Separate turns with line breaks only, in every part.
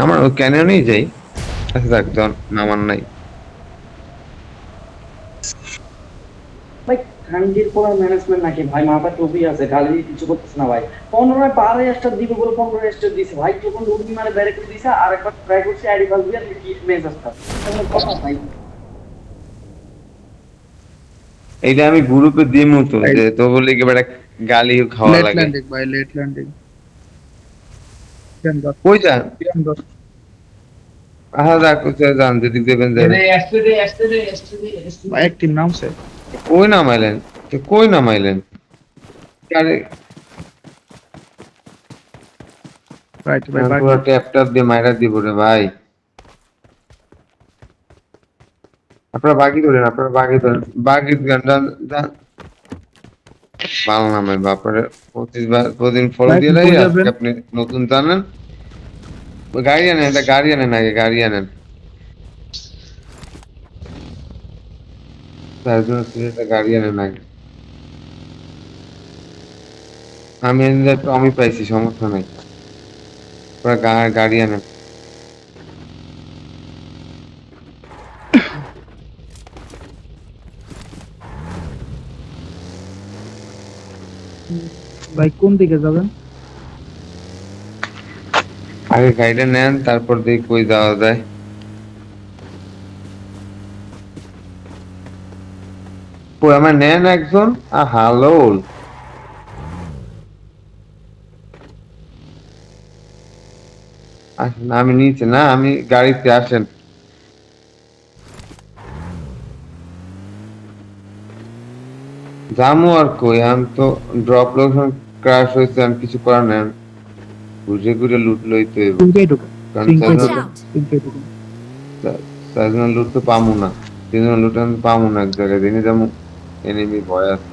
আমার ওই ক্যানিয়নেই যাই। আচ্ছা যাক, নামার নাই।
ভাই খানগির পোলার ম্যানেজমেন্ট নাকি ভাই, মাথা টুপি আছে, গালি দিয়ে কিছু করতেছে না ভাই। 15 12 স্টার দিবে বলে 15 স্টার দিছে ভাই, যখন উর্মি মারে বেড়ে করে দিছে আর একবার ট্রাই করছি আইডি পাস দিয়ে কি মেজাজটা, এটা কোনো কথা ভাই?
এইটা আমি গ্রুপে দিমু তো, যে তো বলি কি বেটা গালি খাওয়া
लेट
লাগে।
लैंडिंग भाई, लेट लैंडिंग। के अंदर,
কই যান?
के अंदर।
আহা যাক, কোথায় যান, যেদিক দেবেন যাবেন।
भाई एक टीम नाम से।
কই নামাইলেন? তো কই নামাইলেন? আরে
राइट भाई
পুরো
बाकी।
ট্যাপ ট্যাপ দিয়ে মাইরা দিব রে ভাই। আপনারা বাকি ধরেন, আপনারা বাকি ধরেন, বাকি গান ভালো নামে বাপরে। প্রতিদিন ফলো
भाई
দিয়ে
तुम
রাখি,
कोई
আজকে
जाबेन।
আপনি নতুন জানেন। গাড়ি আনেন, একটা গাড়ি আনেন, আগে গাড়ি আনেন। তার জন্য একটা গাড়ি আনেন আগে। আমি এনে একটু আমি পাইছি, সমস্যা নাই। আপনারা গাড়ি আনেন।
भाई कौन दिखे जाबेन।
আগে গাড়িটা নেন, তারপর দেখি কই যাওয়া যায়। কই আমার নেন একজন। হ্যালো। আসেন, আমি নিচে না, আমি গাড়িতে, আসেন। জামু আর কই, আমি তো ড্রপ লোকেশন ক্র্যাশ হয়েছে, আমি কিছু করার নেই। ঘুরে ঘুরে লুট লইতে হইব।
सिंह के टुकन।
কারণ
सिंह के
Watch
टुकन।
out!
सिंह के टुकन।
চারজন লুট তো পামু না। তিনজন লুট আমি পামু না, এক জায়গায় দিনে যাবো। এনিমি ভয় আছে।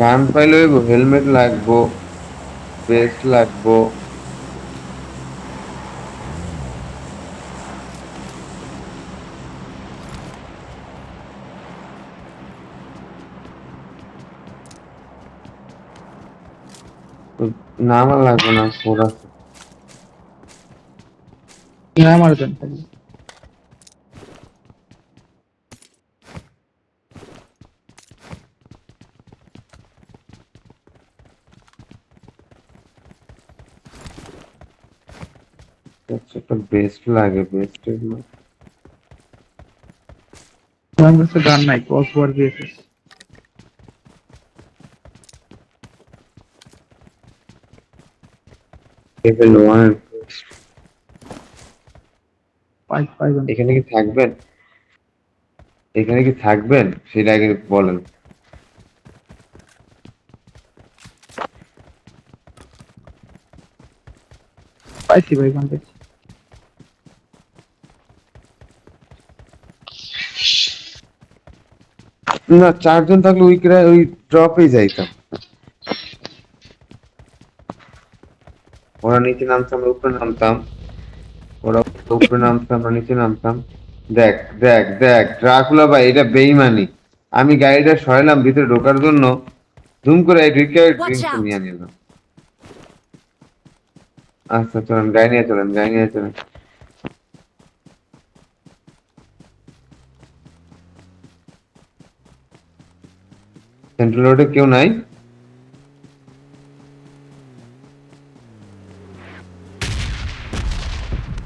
গান পাইলে হইব, হেলমেট লাগবো, বেস্ট লাগবো। না আমার লাগবে না, ওরা
यहाँ मार दें खाली।
একটা বেস্ট লাগে, বেস্ট।
हम से गन नहीं, क्रॉसबार भी है।
লেভেল 1।
Five five gun.
এখানে কি থাকবেন? এখানে কি থাকবেন সেটা আগে বলেন।
पाइसी भाई गन पाइसी।
না, চারজন থাকলে ওই ড্রপেই যাইতাম। ওরা নিচে নামছে, আমরা উপরে নামতাম। ওরা উপরে নামছে, আমরা নিচে নামতাম। দেখ দেখ দেখ ড্রাকুলা ভাই, এটা বেইমানি। আমি গাড়িটা সরাইলাম ভিতরে ঢোকার জন্য, জুম করে ঢুকে
Watch
ড্রিঙ্কস
out!
নিয়ে নিলাম। আচ্ছা চলেন, গাড়ি নিয়ে চলেন, গাড়ি নিয়ে চলেন। সেন্ট্রাল রোডে কেউ নাই?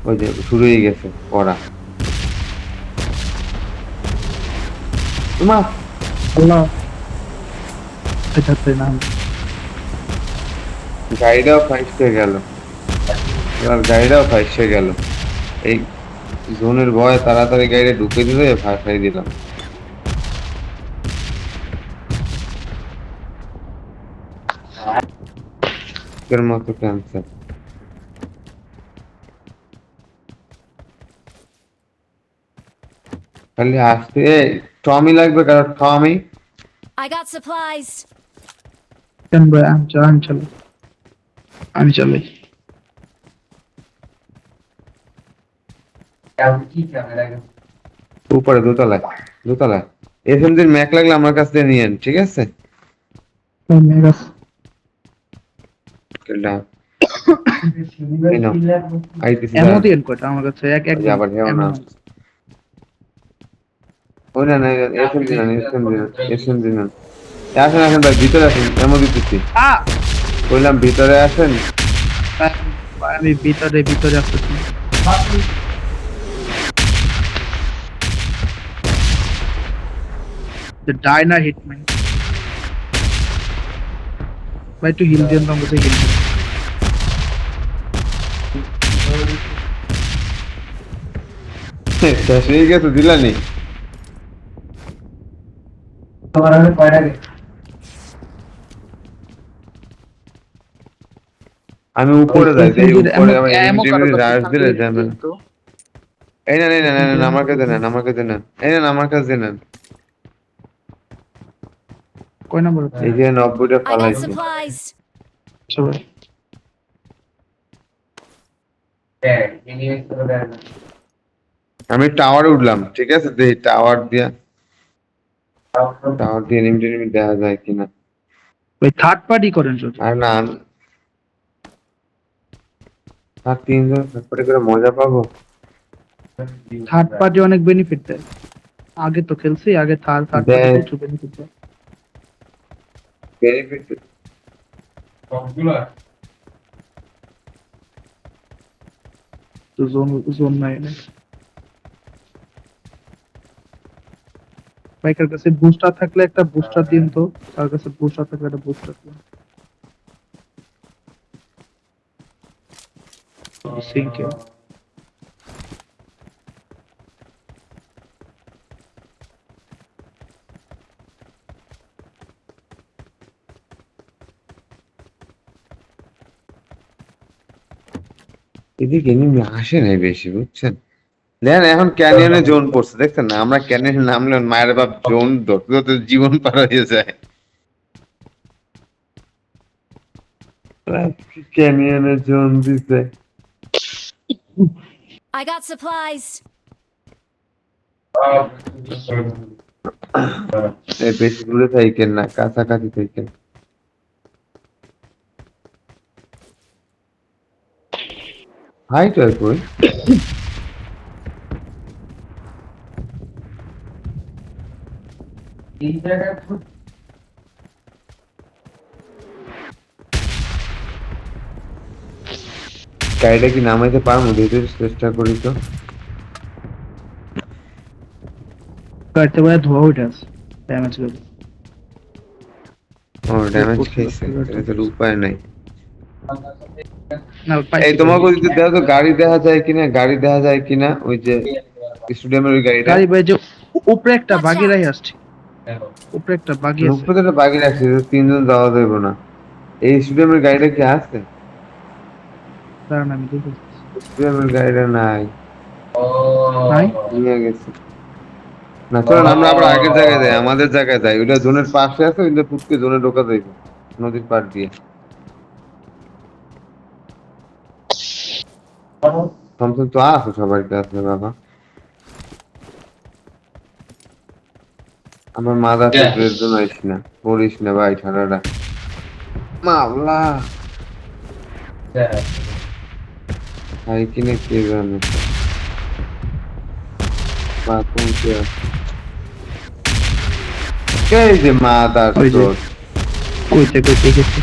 ওই যে শুরু হয়ে গেছে ওরা। তোমার
अल्लाह। अच्छा तो नाम।
গাড়িটাও ফাইসে গেল। এবার গাড়িটাও ফাইসে গেল। এই জোনের ভয়ে তাড়াতাড়ি গাড়িটা ঢুকে দিলে ফাঁসাই দিলাম। এর মতো ক্যান্সার। খালি আসতে টমি লাগবে, কারণ টমি।
I got supplies.
चल भाई हम चलो। हम चले।
উপরে দোতলায়, দোতলায়। এসএমজির ম্যাক লাগলে আমার কাছ থেকে নিয়েন, ঠিক আছে?
तो मेरा।
কিলটা এই নাও আইতেছি
এমন দিন কয়টা আমার কাছে এক এক
ওই যে আবার হেও না ওই না না এসএমজি না এসএমজি না আসেন আসেন ভাই ভিতরে আসেন এমন দিতেছি বললাম ভিতরে আসেন
আমি ভিতরে আসতেছি The Diner Hitman. ভাই একটু হিল দেন তো আমাকে হিল দেন
শেষ হয়ে গেছে দিলানি আমি উপরে যাই এই উপরে আবার এমনি রাশ দিলে যাবে না। এই না এই না না না আমার কাছে নেন আমার কাছে নেন এই না আমার কাছে নেন
কয় নাম্বার
এই যে 90টা
I got
ফালাইছি
supplies.
সবাই
আমি টাওয়ারে উঠলাম ঠিক আছে দেখি টাওয়ার দিয়ে এনিমি দেখা যায় কিনা
ভাই থার্ড পার্টি করেন শুধু
আর না আর 3 জন থাকলে করে মজা পাবো
থার্ড পার্টি অনেক বেনিফিট দেয় আগে তো খেলছি আগে থার্ড পার্টি
দেয়।
প্রচুর বেনিফিট দেয়
বেনিফিট
তো জোন নাই না বাইকের কাছে বুস্টার থাকলে একটা বুস্টার দিন তো তার কাছে বুস্টার থাকলে একটা বুস্টার দিন সিঙ্কে
এদিকে এনিমি আসে নাই বেশি বুঝছেন দেন এখন ক্যানিয়নে জোন পড়ছে দেখছেন না আমরা ক্যানিয়নে নামলে মায়ের বাপ জোন ধরতে ধরতে জীবন পার হয়ে যায় ক্যানিয়নে জোন দিছে
I got supplies.
এই বেশি দূরে থাকেন না কাছাকাছি থাকেন হাইট আর কই গাড়িটা কি নামাইতে পারবো দেখতে চেষ্টা করি তো
কাটতে পারে ধোয়া উঠে আছে ড্যামেজ করে
ও ড্যামেজ খেয়েছে এটা তো উপায় নাই
না
এই তোমাকে যদি দেখো তো গাড়ি দেখা যায় কিনা ওই যে স্টুডিয়ামের ওই গাড়িটা
গাড়ি ভাই যে উপরে একটা বাগি রাই আসছে উপরে একটা বাগি আছে
উপরে তো বাকি রাখছে 3 জন যাওয়া যাবে না এই স্টুডিয়ামের গাড়িটা কি আছে
দাঁড়ান আমি দেখি
স্টুডিয়ামের গাড়িটা নাই
নাই
নিয়ে গেছে না চলো আমরা আবার আগের জায়গায় যাই আমাদের জায়গায় যাই ওটা জোনের পাশে আছে ওইটা পুটকে জোনে ঢোকা যাইবে নদীর পাড় দিয়ে থমথম তো আসো সবার কাছে বাবা আমার মাথা তো ড্রেস জন্য আইসি না পড়িস না ভাই ঠান্ডাটা মাওলা ভাই কিনে কে জানে বাথরুম কে এই যে মাদার
ওই যে।
চোদ
কইতে গেছে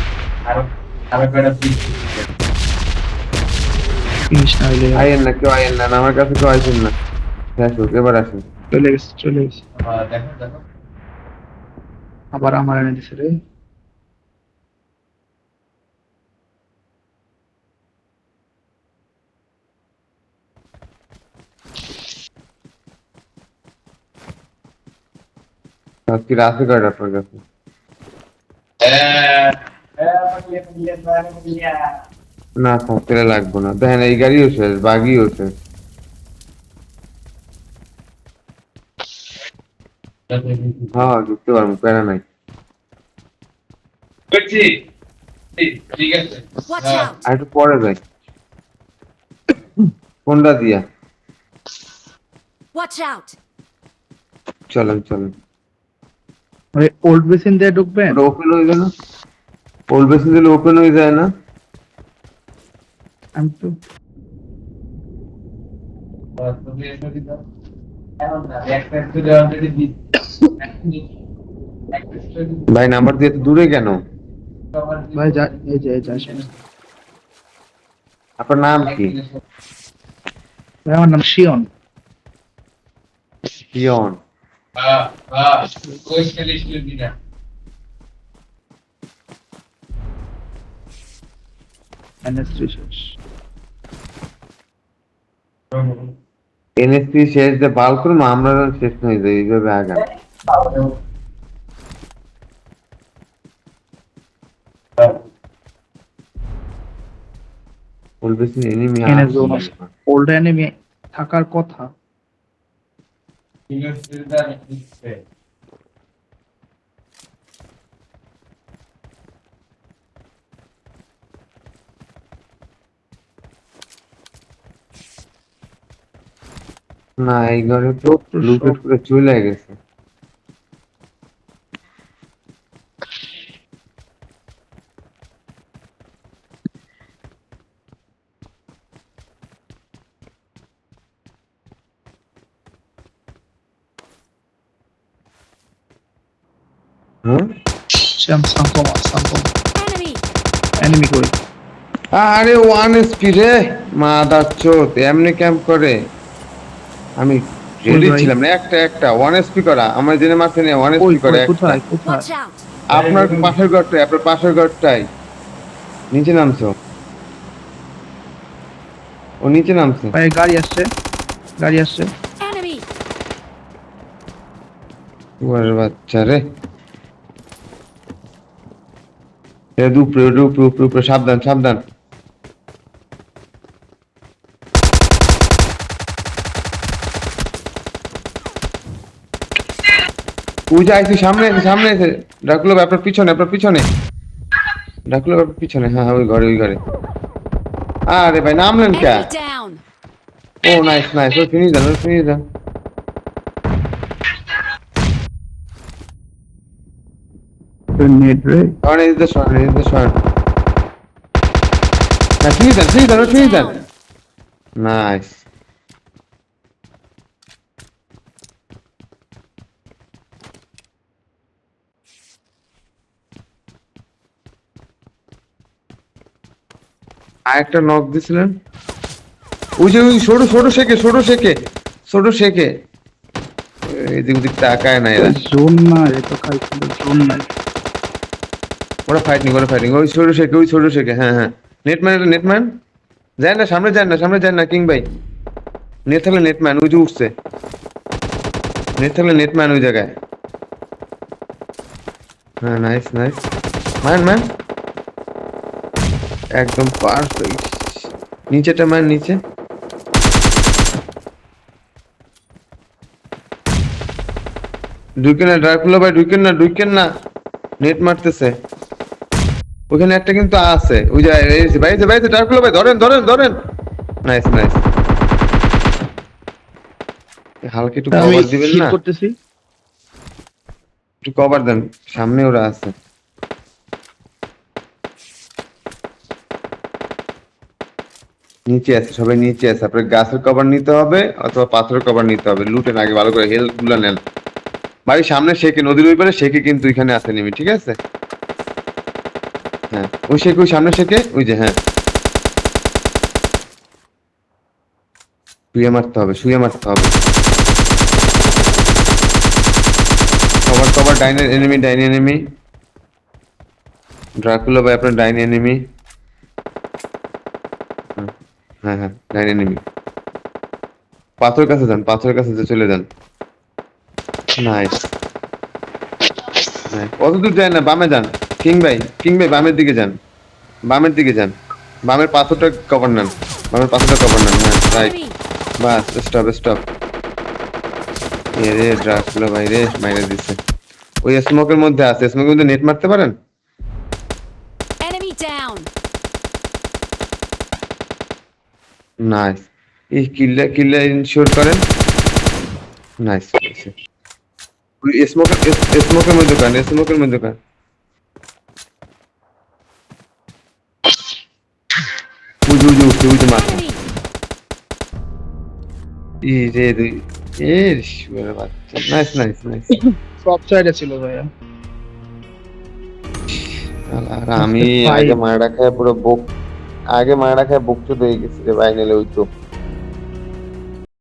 ফিনিশ না হইলে
আইয়েন না কেউ আইয়েন না আমার কাছে কেউ আইসেন না আসুক এবার আসুন
চলে গেছে আবার আমার এনে দিছে রে
আজকে রাতে কয়টা আপনার কাছে না থাকতে লাগবো না দেখেন এই গাড়িও শেষ বাগিও শেষ হ্যাঁ ঢুকতে পারবো প্যারা নাই
Watch out.
আর একটু পরে যাই কোনটা দিয়া
Watch out.
চলেন
ওই ওল্ড বেসিন দিয়ে ঢুকবেন
ওটা ওপেন হয়ে যায় না ওল্ড বেসিন দিলে ওপেন হয়ে যায় না
আমি তো
ভাই নাম্বার দিয়ে তো দূরে কেন?
ভাই যা, এই যে আসেন।
আপনার নাম কি?
ভাই আমার নাম শিওন।
পিয়ন।
NS3 শেষ।
এনএসপি শেষ যে বাল করুন, আমরা শেষ হয়ে যাই এইভাবে আগান। বলবেছি এনিমি
NS জোন আছে। ওল্ড এনিমি থাকার কথা।
না, এই ঘরে তো
যত
লুটেড
সব
করে চলে গেছে। হ্যাঁ,
স্যামসাং কমা সামসং
Enemy!
এনিমি করে।
আরে 1 এসপি রে, মাদার চোদ এমনি ক্যাম্প করে। আমি রেডি
ভাই?
ছিলাম না, একটা 1 এসপি করা আমার জেনে মারতে নিয়ে 1 এসপি করে একটা।
কোথায় কোথায়?
Watch out!
আপনার পাশের ঘরটাই, আপনার পাশের ঘরটাই। নিচে নামছো, ও নিচে নামছে।
ভাই গাড়ি আসছে, গাড়ি আসছে।
Enemy!
ওরে বাচ্চা রে, উপরে সাবধান সাবধান। ওই যে আইছে, সামনে এসে ডাকলো আপনার পিছনে, ডাকলো আপনার পিছনে। হ্যাঁ হ্যাঁ, ওই ঘরে। আরে ভাই নামলেন কে?
Enemy down!
ও নাইস, ওই ফিনিশ দেন।
নেট রে।
কারণ এই যে শর্ট না, ফিনিশ দেন। নাইস। আর একটা নক দিছিলেন ওই যে, ওই ছোট শেখে এদিক ওদিক তাকায় না এরা।
জোন না, এটা খাইছিল জোন নাই।
ওরা ফাইটিং ওই ছোট শেখে। হ্যাঁ, নেটম্যান যায় না, সামনে যায় না কিং ভাই। নেট থাকলে নেটম্যান ওই যে উঠছে, ওই জায়গায়। হ্যাঁ নাইস ম্যান একদম পারফেক্ট। নিচেটা নিচে। ঢুকেন না ড্রাকুলা ভাই, ঢুকেন না, নেট মারতেছে। ওখানে একটা কিন্তু আছে, ওই যে বাইরে ড্রাকুলা ভাই, ধরেন। নাইস। হালকা একটু
আমি
কভার দিবেন
হিট
না?
করতেছি।
একটু কভার দেন, সামনে ওরা আছে। নিচে আছে, সবাই নিচে আছে। আপনার গাছের কভার নিতে হবে অথবা পাথরের কভার নিতে হবে। লুটেন আগে ভালো করে, হেলথ গুলা নেন। বাড়ির সামনে শেখে, নদীর ওই পারে শেখে কিন্তু এখানে আছে নেমি, ঠিক আছে? হ্যাঁ, ওই সামনে শেখে, ওই যে। হ্যাঁ, শুয়ে মারতে হবে। কভার ডাইন এনিমি। ড্রাকুলা ভাই আপনার ডাইন এনিমি। হ্যাঁ, ডাইন এনিমি। পাথরের কাছে চলে যান। নাইস। কত দূর যায় না, বামে যান। কিং ভাই বামের দিকে যান। বামের পাথরটা কভার নেন। হ্যাঁ রাইট।
Enemy!
বাস, স্টপ। রে ড্রাকুলা ভাই রে, মাইরে দিচ্ছে। ওই স্মোকের মধ্যে আছে, নেট মারতে পারেন?
Enemy down!
নাইস। এই কিল্লা ইনশিওর করেন। নাইস। ওই স্মোকের মধ্যে কান। ওই উজু উঠছে উজু মারছে
Enemy!
ই রে দুই এর শুয়ার বাচ্চা নাইস নাইস নাইস
টপ সাইডে ছিল ভাইয়া।
আর আমি
ভাই।
আগে মারা খায় পুরো বুক আগে মারা খায় বুক চুদ হয়ে গেছি রে ভাই, নাহলে ওই তো